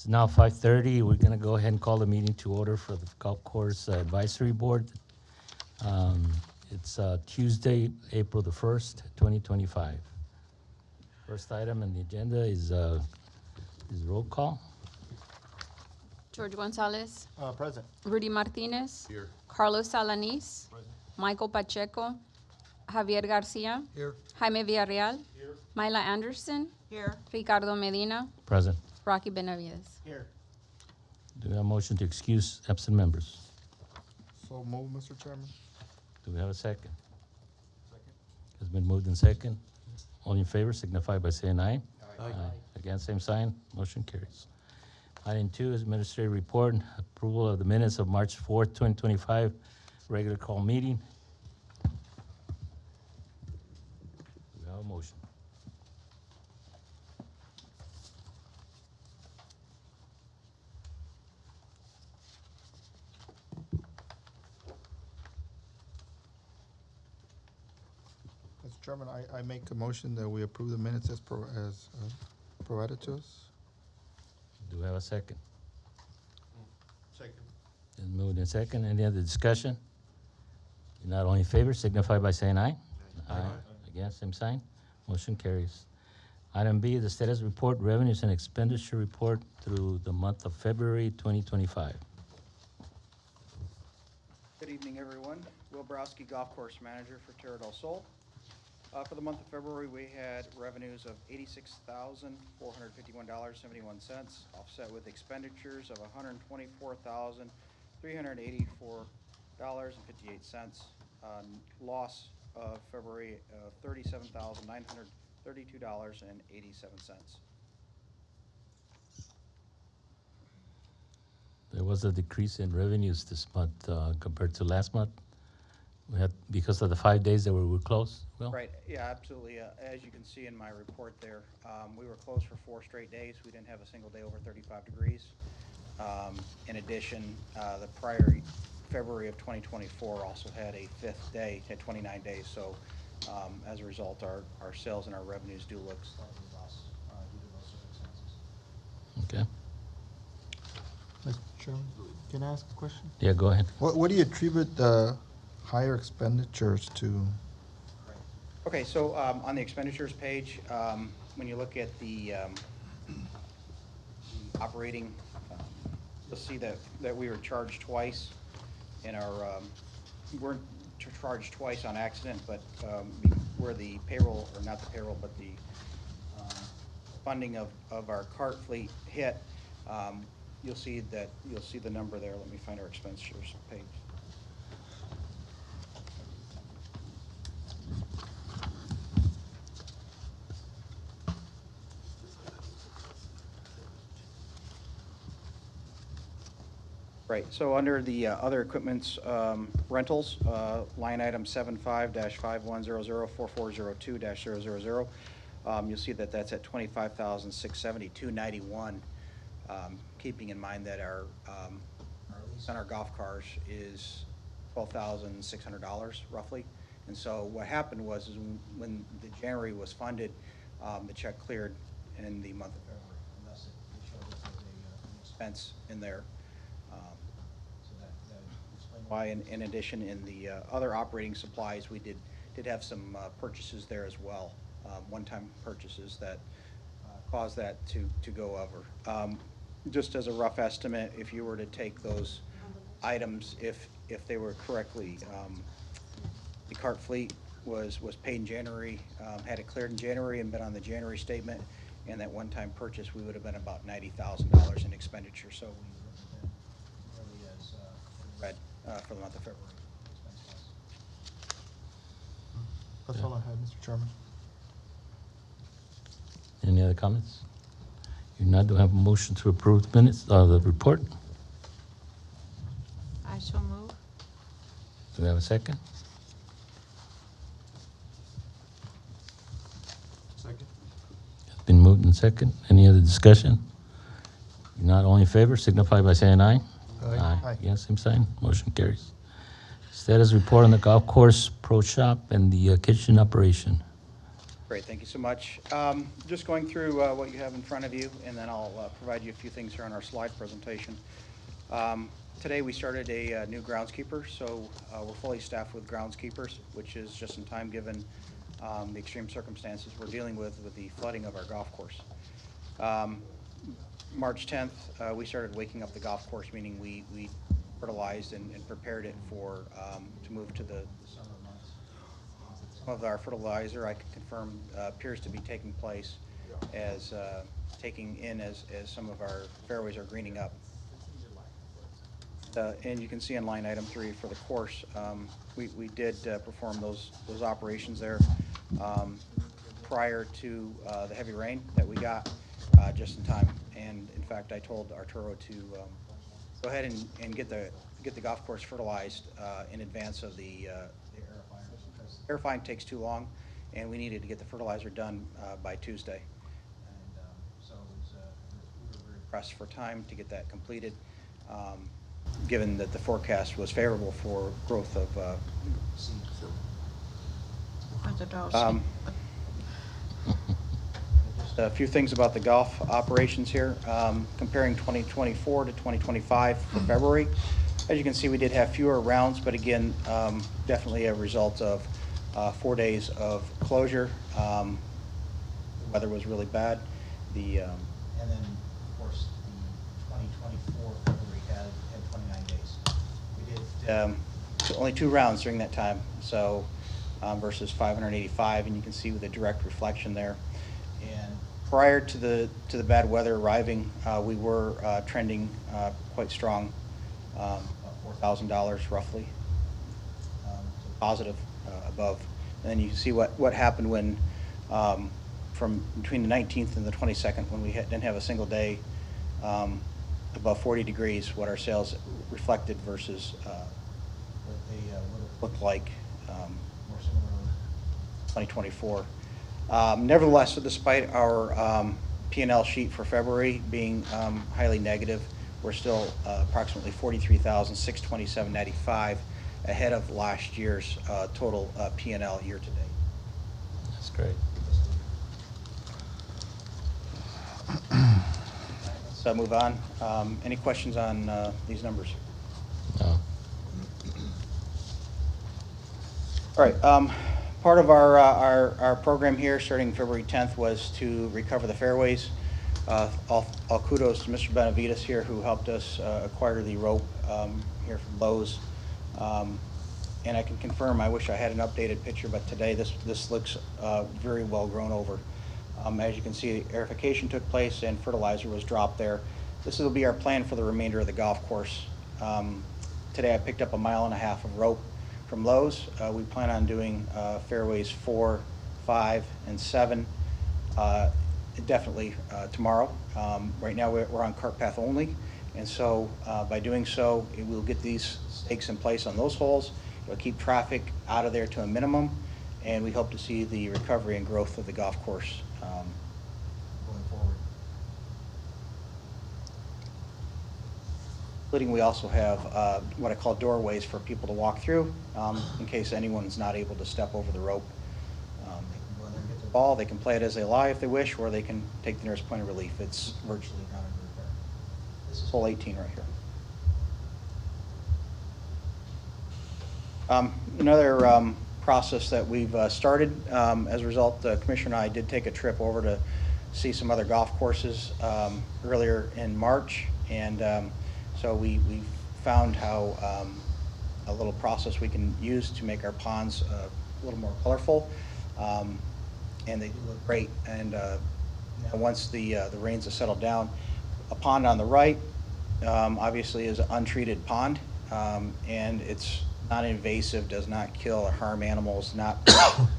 It's now 5:30. We're going to go ahead and call the meeting to order for the Golf Course Advisory Board. It's Tuesday, April the 1st, 2025. First item on the agenda is roll call. George Gonzalez, Present. Rudy Martinez, Here. Carlos Alanis, Present. Michael Pacheco, Javier Garcia, Here. Jaime Villarreal, Here. Myla Anderson, Here. Ricardo Medina, Present. Rocky Benavides. Here. Do we have a motion to excuse absent members? So move, Mr. Chairman. Do we have a second? Second. It's been moved in second. All in favor signify by saying aye. Aye. Against, same sign. Motion carries. Item 2 is administrative report, approval of the minutes of March 4th, 2025, regular call meeting. Do we have a motion? Mr. Chairman, I make a motion that we approve the minutes as provided to us. Do we have a second? Second. It's moved in second. Any other discussion? If not all in favor signify by saying aye. Aye. Against, same sign. Motion carries. Item B, the status report, revenues and expenditure report through the month of February 2025. Good evening, everyone. Will Borowski, Golf Course Manager for Terra del Sol. For the month of February, we had revenues of $86,451.71, offset with expenditures of $124,384.58. Loss of February of $37,932.87. There was a decrease in revenues this month compared to last month. We had, because of the 5 days that we were closed. Well, Right, yeah, absolutely. As you can see in my report there, we were closed for 4 straight days. We didn't have a single day over 35 degrees. In addition, the prior February of 2024 also had a 5th day, had 29 days. So as a result, our sales and our revenues do look slightly less due to those circumstances. okay. Mr. Chairman, can I ask a question? Yeah, go ahead. What do you attribute the higher expenditures to? Okay, so on the expenditures page, when you look at the operating, you'll see that we were charged twice in our, we weren't charged twice on accident, but where the payroll, or not the payroll, but the funding of our cart fleet hit, you'll see the number there. Let me find our expenditures page. Right, so under the other equipment's rentals, line item 75-5100-4402-000, you'll see that that's at $25,672.91. Keeping in mind that our lease on our golf cars is $12,600 roughly. And so what happened was when the January was funded, the check cleared in the month of February, and thus it showed that there's an expense in there. So that explains why. In addition, in the other operating supplies, we did have some purchases there as well, one-time purchases that caused that to go over. Just as a rough estimate, if you were to take those items, if they were correctly, the cart fleet was paid in January, had it cleared in January and been on the January statement, and that one-time purchase, we would have been about $90,000 in expenditure. So we would have been really as red for the month of February. expense-wise. That's all I had, Mr. Chairman. Any other comments? If not, do I have a motion to approve the minutes, the report? I shall move. Do we have a second? Second. It's been moved in second. Any other discussion? If not all in favor signify by saying aye. Aye. Against, same sign. Motion carries. Status report on the golf course, pro shop, and the kitchen operation. Great, thank you so much. Just going through what you have in front of you, and then I'll provide you a few things here on our slide presentation. Today, we started a new groundskeeper, so we're fully staffed with groundskeepers, which is just in time given the extreme circumstances we're dealing with the flooding of our golf course. March 10th, we started waking up the golf course, meaning we fertilized and prepared it for to move to the summer months. Some of our fertilizer, I can confirm, appears to be taking place as some of our fairways are greening up. And you can see in line item 3 for the course, we did perform those operations there prior to the heavy rain that we got just in time. And in fact, I told Arturo to go ahead and get the golf course fertilized in advance of the aerifying, because aerifying takes too long, and we needed to get the fertilizer done by Tuesday. And so we were very pressed for time to get that completed, given that the forecast was favorable for growth of seeds. Just a few things about the golf operations here. Comparing 2024 to 2025 for February. As you can see, we did have fewer rounds, but again, definitely a result of 4 days of closure. The weather was really bad. And then, of course, the 2024 February had 29 days. We did only 2 rounds during that time, so versus 585, and you can see with a direct reflection there. And prior to the bad weather arriving, we were trending quite strong, $4,000 roughly, positive above. And then you can see what happened when from between the 19th and the 22nd, when we didn't have a single day above 40 degrees, what our sales reflected versus what they would have looked like more similar to 2024. Nevertheless, so despite our P&L sheet for February being highly negative, we're still approximately $43,627.95 ahead of last year's total P&L year to date. That's great. So move on. Any questions on these numbers? No. All right. Part of our program here, starting February 10th, was to recover the fairways. All kudos to Mr. Benavides here, who helped us acquire the rope here from Lowe's. And I can confirm, I wish I had an updated picture, but today this looks very well grown over. As you can see, aerification took place and fertilizer was dropped there. This will be our plan for the remainder of the golf course. Today I picked up 1.5 miles of rope from Lowe's. We plan on doing fairways 4, 5, and 7 definitely tomorrow. Right now we're on cart path only, and so by doing so, it will get these stakes in place on those holes. It'll keep traffic out of there to a minimum, and we hope to see the recovery and growth of the golf course going forward. Including, we also have what I call doorways for people to walk through in case anyone's not able to step over the rope. They can go in there and get the ball. They can play it as they lie if they wish, or they can take the nearest point of relief. It's virtually not under repair. This is hole 18 right here. Another process that we've started, as a result, the Commissioner and I did take a trip over to see some other golf courses earlier in March, and so we found how a little process we can use to make our ponds a little more colorful, and they do look great. And once the rains have settled down, a pond on the right obviously is an untreated pond, and it's non-invasive, does not kill or harm animals, not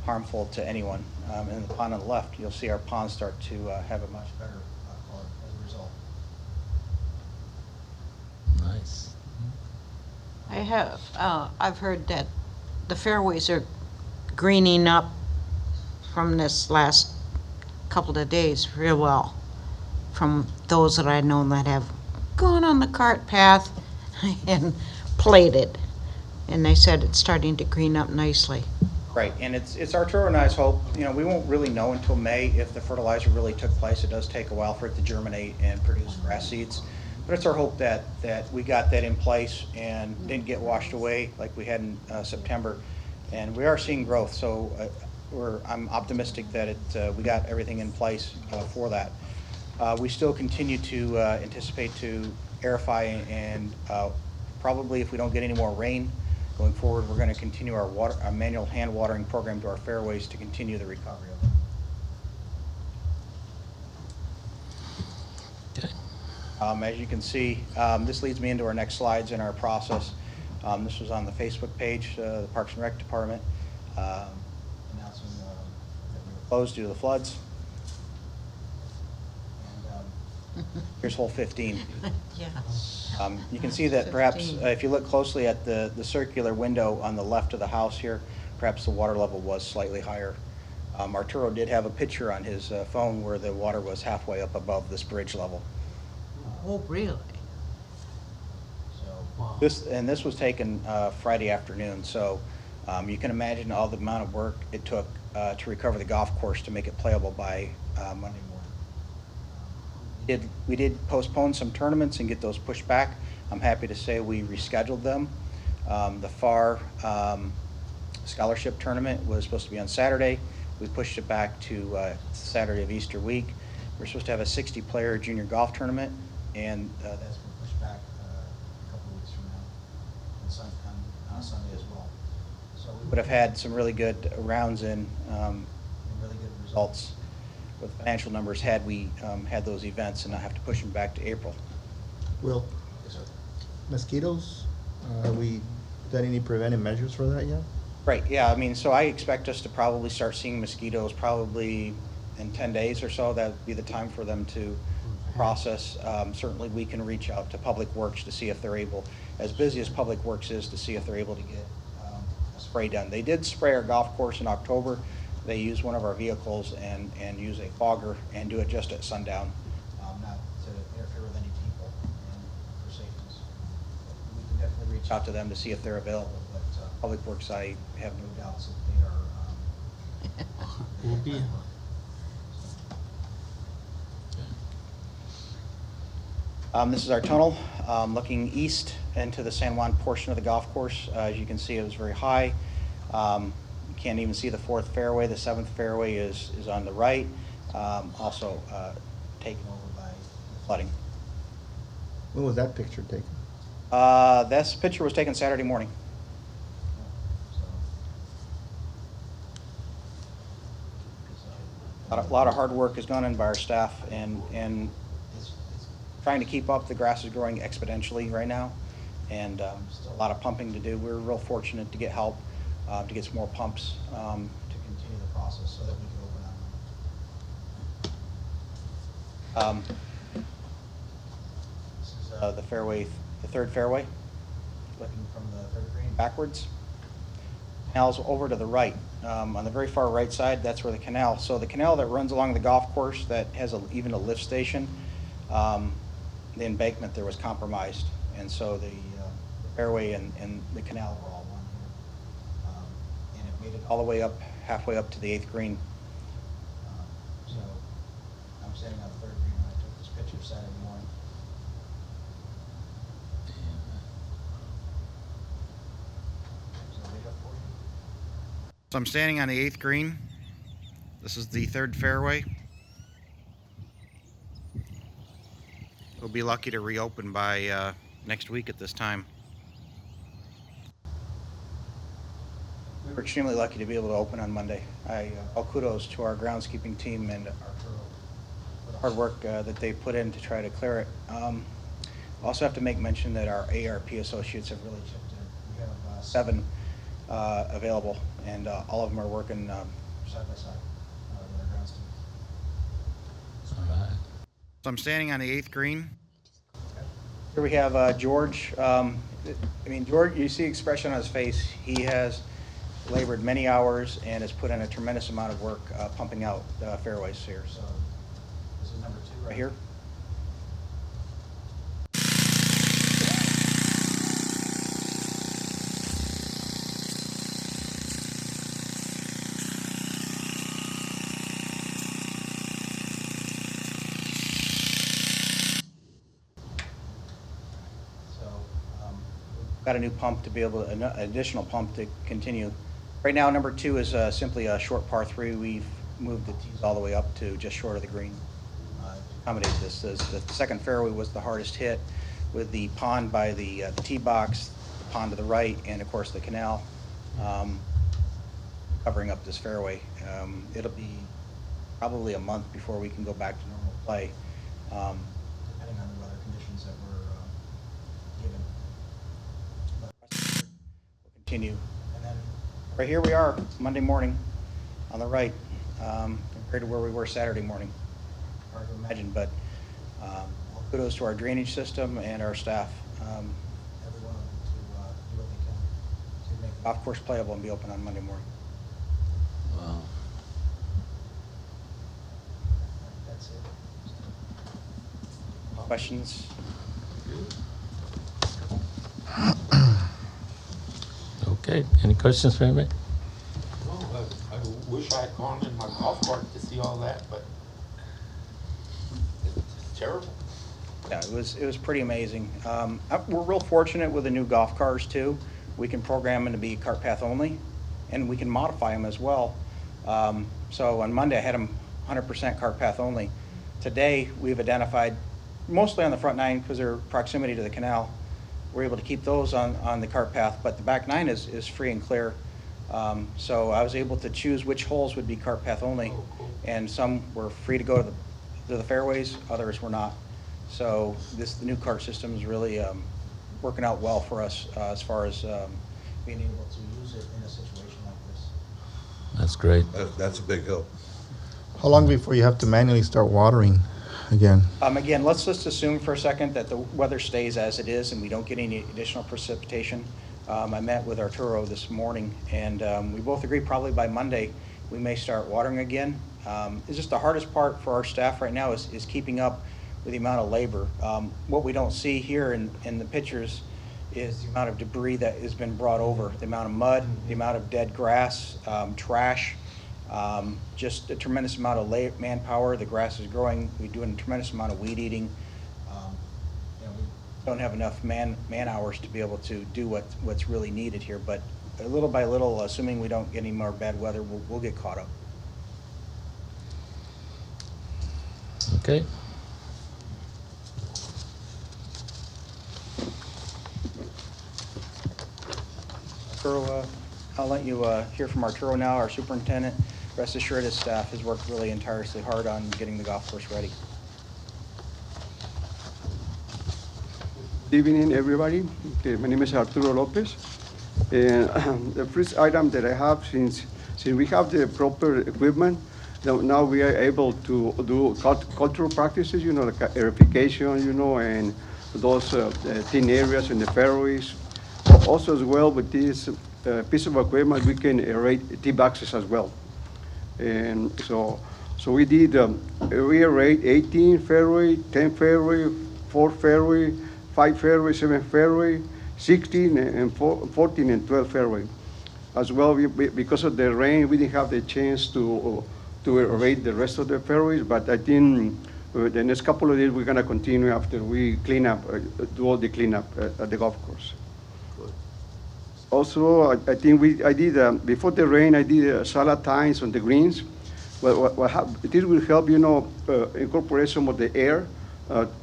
harmful to anyone. And the pond on the left, you'll see our ponds start to have a much better color as a result. Nice. I've heard that the fairways are greening up from this last couple of days real well, from those that I know that have gone on the cart path and played it. And they said it's starting to green up nicely. Right, and it's Arturo and I's hope, you know, we won't really know until May if the fertilizer really took place. It does take a while for it to germinate and produce grass seeds. But it's our hope that we got that in place and didn't get washed away like we had in September. And we are seeing growth, so I'm optimistic that we got everything in place for that. We still continue to anticipate to aerify and probably if we don't get any more rain going forward, we're going to continue our manual hand watering program to our fairways to continue the recovery of them. Okay. As you can see, this leads me into our next slides in our process. This was on the Facebook page, the Parks and Rec Department, announcing that we were closed due to the floods. And here's hole 15. Yeah. You can see that perhaps 15. if you look closely at the circular window on the left of the house here, perhaps the water level was slightly higher. Arturo did have a picture on his phone where the water was halfway up above this bridge level. Oh, really? Wow. This was taken Friday afternoon, so you can imagine all the amount of work it took to recover the golf course to make it playable by Monday morning. We did postpone some tournaments and get those pushed back. I'm happy to say we rescheduled them. The Pharr scholarship tournament was supposed to be on Saturday. We pushed it back to Saturday of Easter week. We're supposed to have a 60-player junior golf tournament, and that's been pushed back a couple of weeks from now, on Sunday as well. So we would have had some really good rounds in and really good results with financial numbers had we had those events and not have to push them back to April. Will, Yes, sir. mosquitoes, are we done any preventive measures for that yet? Right, yeah, I mean, so I expect us to probably start seeing mosquitoes probably in 10 days or so. That would be the time for them to process. Certainly, we can reach out to Public Works to see if they're able, as busy as Public Works is, to see if they're able to get a spray done. They did spray our golf course in October. They used one of our vehicles and use a fogger and do it just at sundown, not to interfere with any people and for safety. We can definitely reach out to them to see if they're available, but Public Works, I have no doubts that they are. Will be. This is our tunnel, looking east into the San Juan portion of the golf course. As you can see, it was very high. You can't even see the fourth fairway. The seventh fairway is on the right, also taken over by flooding. When was that picture taken? This picture was taken Saturday morning. A lot of hard work has gone in by our staff, and it's trying to keep up. The grass is growing exponentially right now, and still a lot of pumping to do. We're real fortunate to get help, to get some more pumps to continue the process so that we can open up. This is the fairway, the third fairway, looking from the third green backwards. Canal's over to the right. On the very far right side, that's where the canal. So the canal that runs along the golf course that has even a lift station, the embankment there was compromised, and so the fairway and the canal were all one here. And it made it all the way up, halfway up to the 8th green. So I'm standing on the 3rd green when I took this picture Saturday morning. So I'm standing on the 8th green. This is the 3rd fairway. We'll be lucky to reopen by next week at this time. We were extremely lucky to be able to open on Monday. All kudos to our groundskeeping team and for the hard work that they put in to try to clear it. Also have to make mention that our ARP associates have really chipped in. We have 7 available, and all of them are working side by side with our grounds team. All right. So I'm standing on the 8th green. Here we have George. I mean, George, you see expression on his face. He has labored many hours and has put in a tremendous amount of work pumping out fairways here. So this is number 2 right here. got a new pump to be able, an additional pump to continue. Right now, number 2 is simply a short par 3. We've moved the tees all the way up to just short of the green to accommodate this. The second fairway was the hardest hit with the pond by the tee box, the pond to the right, and of course the canal covering up this fairway. It'll be probably a month before we can go back to normal play, depending on the weather conditions that we're given. But we'll continue. And then right here we are, Monday morning on the right, compared to where we were Saturday morning. Hard to imagine, but kudos to our drainage system and our staff, every one of them, to do what they can to make the golf course playable and be open on Monday morning. Wow. That's it. Questions? Okay, any questions for anybody? No, I wish I had gone in my golf cart to see all that, but it's terrible. Yeah, it was pretty amazing. We're real fortunate with the new golf cars too. We can program them to be cart path only, and we can modify them as well. So on Monday, I had them 100% cart path only. Today, we've identified, mostly on the front 9 because they're proximity to the canal, we're able to keep those on the cart path, but the back 9 is free and clear. So I was able to choose which holes would be cart path only, Oh, cool. and some were free to go to the fairways, others were not. So the new cart system is really working out well for us as far as being able to use it in a situation like this. That's great. That's a big help. How long before you have to manually start watering again? Again, let's just assume for a second that the weather stays as it is and we don't get any additional precipitation. I met with Arturo this morning, and we both agree probably by Monday we may start watering again. It's just the hardest part for our staff right now is keeping up with the amount of labor. What we don't see here in the pictures is the amount of debris that has been brought over, the amount of mud, the amount of dead grass, trash, just a tremendous amount of manpower. The grass is growing. We're doing a tremendous amount of weed eating. We don't have enough man hours to be able to do what's really needed here, but little by little, assuming we don't get any more bad weather, we'll get caught up. Okay. Arturo, I'll let you hear from Arturo now, our superintendent. Rest assured, his staff has worked really tirelessly hard on getting the golf course ready. Good evening, everybody. Okay, my name is Arturo Lopez. And the first item that I have, since we have the proper equipment, now we are able to do cultural practices, like aerification, and those thin areas in the fairways. Also, as well, with this piece of equipment, we can aerate tee boxes as well. And so we did we aerate 18 fairway, 10 fairway, 4 fairway, 5 fairway, 7 fairway, 16 and 14 and 12 fairway. As well, because of the rain, we didn't have the chance to aerate the rest of the fairways, but I think the next couple of days we're gonna continue after we clean up, do all the cleanup at the golf course. Also, I think I did, before the rain, I did salad tines on the greens. This will help, incorporate some of the air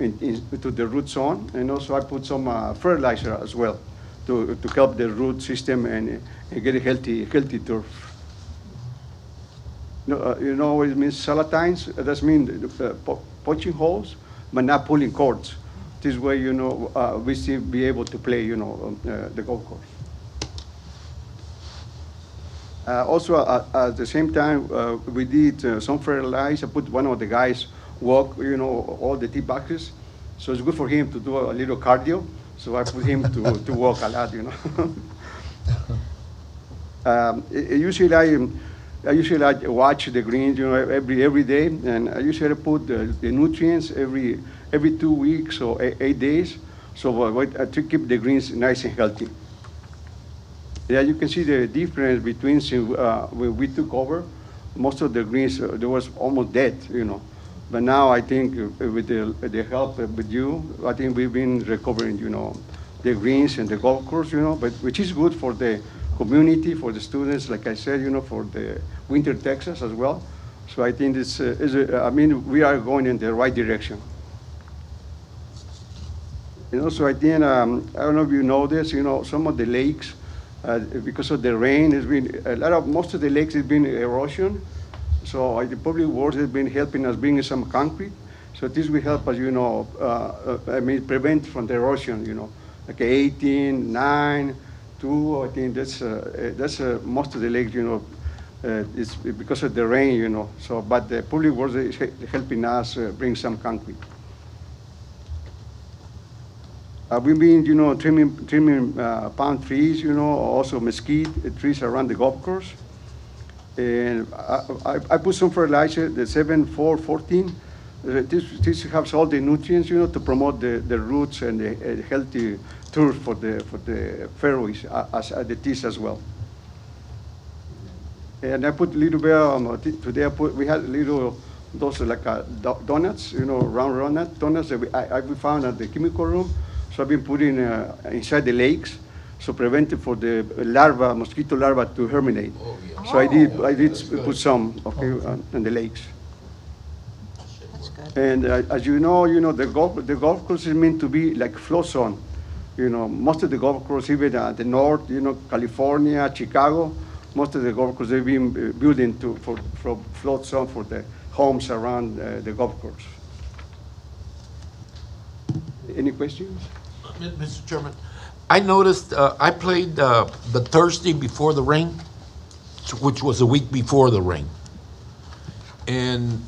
into the root zone. And also I put some fertilizer as well to help the root system and get a healthy turf. You know what it means, salad tines? That means poaching holes, but not pulling cords. This way, we still be able to play, the golf course. Also, at the same time, we did some fertilizer. I put one of the guys walk, all the tee boxes. So it's good for him to do a little cardio. So I put him to walk a lot, Usually I watch the greens, every day, and I usually put the nutrients every 2 weeks or 8 days. So to keep the greens nice and healthy. Yeah, you can see the difference between when we took over. Most of the greens, there was almost dead, But now I think with the help with you, I think we've been recovering, the greens and the golf course, but which is good for the community, for the students, like I said, for the winter Texas as well. So I think we are going in the right direction. So I think, I don't know if you know this, some of the lakes, because of the rain, most of the lakes has been erosion. So the public works has been helping us bring some concrete. So this will help us, prevent from the erosion, like 18, 9, 2, I think that's most of the lakes, it's because of the rain, So, but the public works is helping us bring some concrete. We've been, trimming palm trees, also mesquite trees around the golf course. And I put some fertilizer, the 7-4-14. This has all the nutrients, to promote the roots and the healthy turf for the fairways, as the tees as well. And I put a little bit, today we had those like donuts, round donuts that we found at the chemical room. So I've been putting inside the lakes, so preventing for the mosquito larva to germinate. Oh, yeah. So I did That's good. put some, in the lakes. That's good. And as you know, the golf course is meant to be like float zone. Most of the golf courses, even at the north, California, Chicago, most of the golf courses they've been building for float zone for the homes around the golf course. Any questions? Mr. Chairman, I noticed, I played the Thursday before the rain, which was a week before the rain. And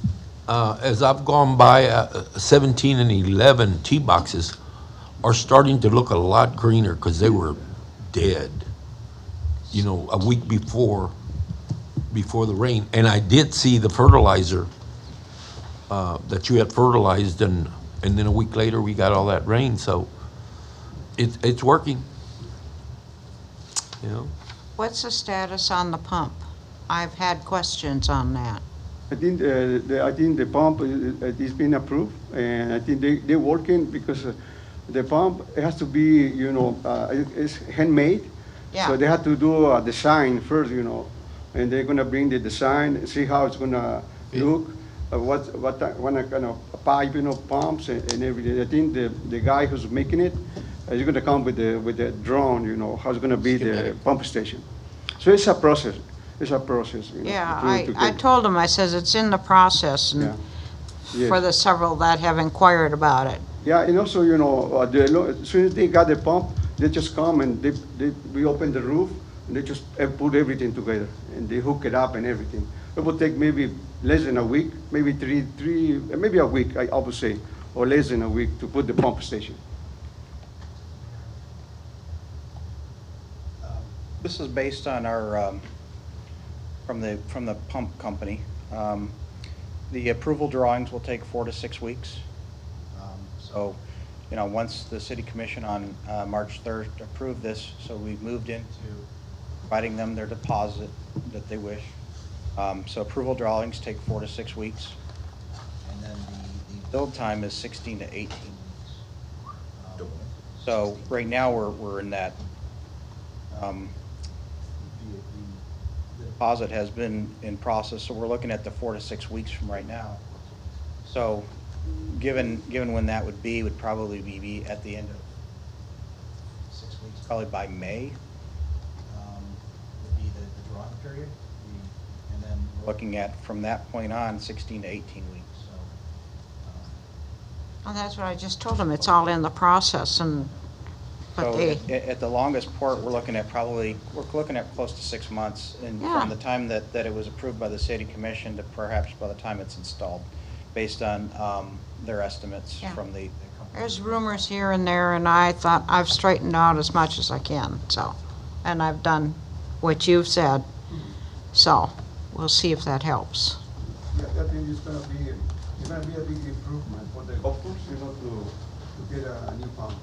as I've gone by, 17 and 11 tee boxes are starting to look a lot greener because they were dead, a week before the rain. And I did see the fertilizer that you had fertilized, and then a week later, we got all that rain, so it's working. What's the status on the pump? I've had questions on that. I think the pump is being approved, and I think they're working because the pump it has to be, it's handmade. Yeah. So they have to do a design first, and they're gonna bring the design, see how it's gonna look, what kind of pipe, pumps and everything. I think the guy who's making it is gonna come with the drone, how it's gonna be the Schematic. pump station. So it's a process. Yeah, to I get- told him, I says it's in the process, Yeah. and for the several that have inquired about it. Yeah, and also, as soon as they got the pump, they just come and we open the roof and they just put everything together and they hook it up and everything. It will take maybe less than a week, maybe maybe a week, I would say, or less than a week to put the pump station. This is based on our, from the pump company. The approval drawings will take 4 to 6 weeks. So, once the city commission on March 3rd approved this, so we've moved into providing them their deposit that they wish. So approval drawings take 4 to 6 weeks. And then the build time is 16 to 18 weeks. So right now, we're in that, the deposit has been in process, so we're looking at the 4 to 6 weeks from right now. So given when that would probably be at the end of 6 weeks, probably by May, would be the drawing period. And then we're looking at, from that point on, 16 to 18 weeks, so. Well, that's what I just told him, it's all in the process, but So they, at the longest port, we're looking at close to 6 months, and Yeah. from the time that it was approved by the city commission to perhaps by the time it's installed, based on their estimates Yeah. from the company. there's rumors here and there, and I thought I've straightened out as much as I can, so. And I've done what you've said, so we'll see if that helps. Yeah, I think it's gonna be a big improvement for the golf course, to get a new pump.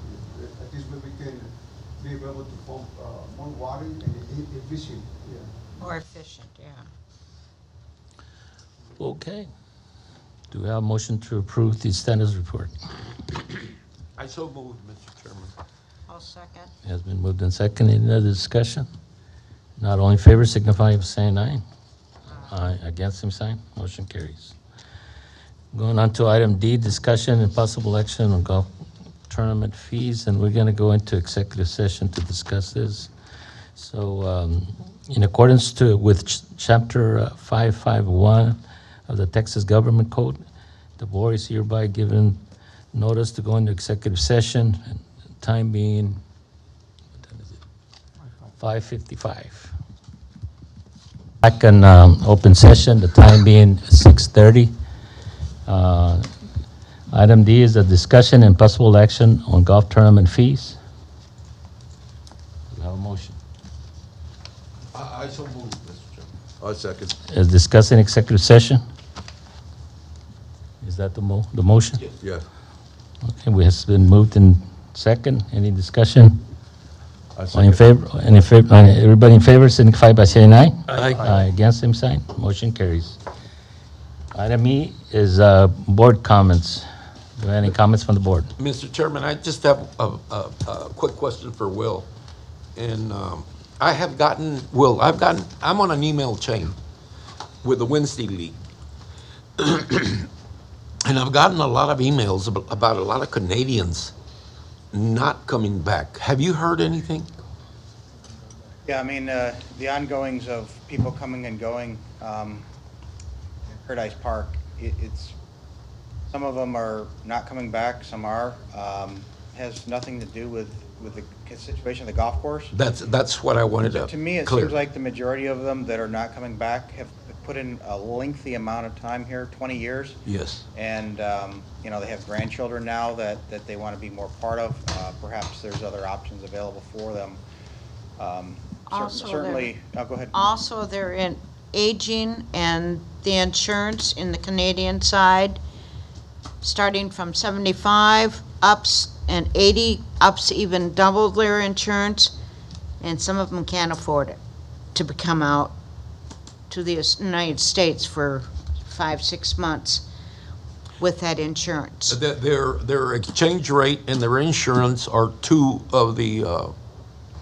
At least we can be able to pump more water and efficient, yeah. More efficient, yeah. Okay. Do we have a motion to approve the standards report? I so moved, Mr. Chairman. I'll second. Has been moved and seconded. Any other discussion? Not all in favor signify by saying aye. Aye. Against, same sign. Motion carries. Going on to item D, discussion and possible action on golf tournament fees, and we're going to go into executive session to discuss this. So in accordance with Chapter 551 of the Texas Government Code, the board is hereby given notice to go into executive session, and time being, what time is it? 5:55. Back in open session, the time being 6:30. Item D is a discussion and possible action on golf tournament fees. Do you have a motion? I so move, Mr. Chairman. I second. Is discussed in executive session? Is that the motion? Yeah. Okay, we has been moved in second. Any discussion? I All in second. favor? Everybody in favor signify by saying aye. Aye. Aye. Against, same sign. Motion carries. Item E is board comments. Do you have any comments from the board? Mr. Chairman, I just have a quick question for Will. And I'm on an email chain with the Wednesday League. And I've gotten a lot of emails about a lot of Canadians not coming back. Have you heard anything? Yeah, I mean, the ongoings of people coming and going in Paradise Park, it's, some of them are not coming back, some are. Has nothing to do with the situation of the golf course. That's what I wanted to To me, it clear. seems like the majority of them that are not coming back have put in a lengthy amount of time here, 20 years. Yes. And, you know, they have grandchildren now that they want to be more part of. Perhaps there's other options available for them. Also, Certainly, go ahead. Also, they're in aging and the insurance in the Canadian side, starting from 75 ups and 80 ups, even double their insurance, and some of them can't afford it to come out to the United States for 5-6 months with that insurance. Their exchange rate and their insurance are two of the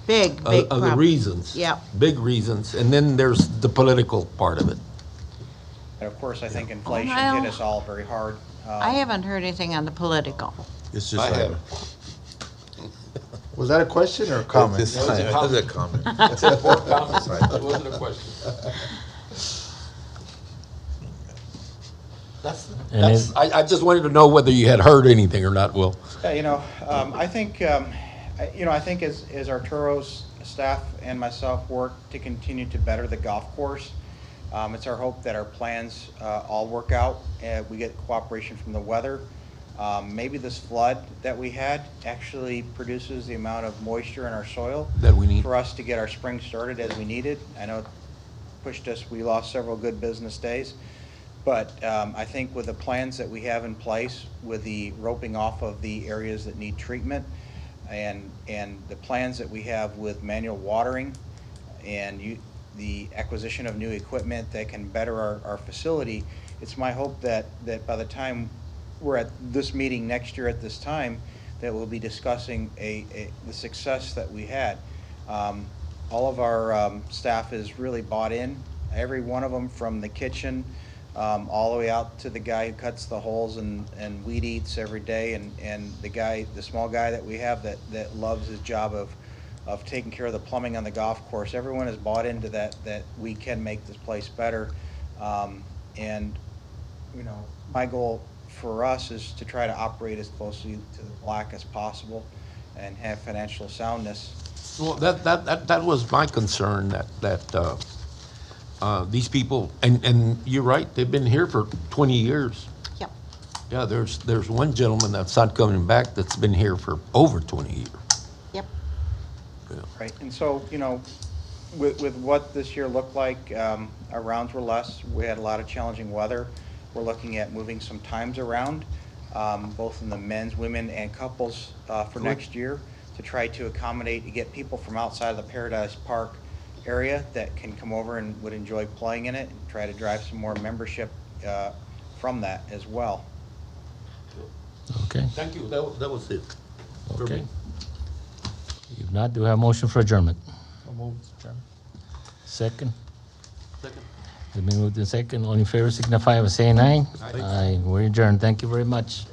Big of the problem. reasons. Yep. Big reasons. And then there's the political part of it. And of course, I think inflation Well, hit us all very hard. I haven't heard anything on the political. It's just I like, have. Was that a question or a comment? This time, it was a comment. It wasn't a question. I just wanted to know whether you had heard anything or not, Will. Yeah, you know, I think, I think as Arturo's staff and myself work to continue to better the golf course, it's our hope that our plans all work out and we get cooperation from the weather. Maybe this flood that we had actually produces the amount of moisture in our soil That we need. for us to get our spring started as we needed. I know it pushed us, we lost several good business days. But I think with the plans that we have in place, with the roping off of the areas that need treatment, and the plans that we have with manual watering, and the acquisition of new equipment that can better our facility, it's my hope that by the time we're at this meeting next year at this time, that we'll be discussing the success that we had. All of our staff is really bought in, every one of them, from the kitchen all the way out to the guy who cuts the holes and weed eats every day, and the small guy that we have that loves his job of taking care of the plumbing on the golf course. Everyone has bought into that we can make this place better. And, you know, my goal for us is to try to operate as closely to the black as possible and have financial soundness. Well, that was my concern, that these people, and you're right, they've been here for 20 years. Yep. Yeah, there's one gentleman that's not coming back that's been here for over 20 years. Yep. Right, and so, you know, with what this year looked like, our rounds were less. We had a lot of challenging weather. We're looking at moving some times around, both in the men's, women, and couples for next year, to try to accommodate, to get people from outside of the Paradise Park area that can come over and would enjoy playing in it, and try to drive some more membership from that as well. Okay, Thank you, that was it. for okay. me. If not, do we have a motion for adjournment? So moved, Mr. Chairman. Second? Second. It's been moved in second. All in favor signify by saying aye. Aye. Aye. We're adjourned. Thank you very much.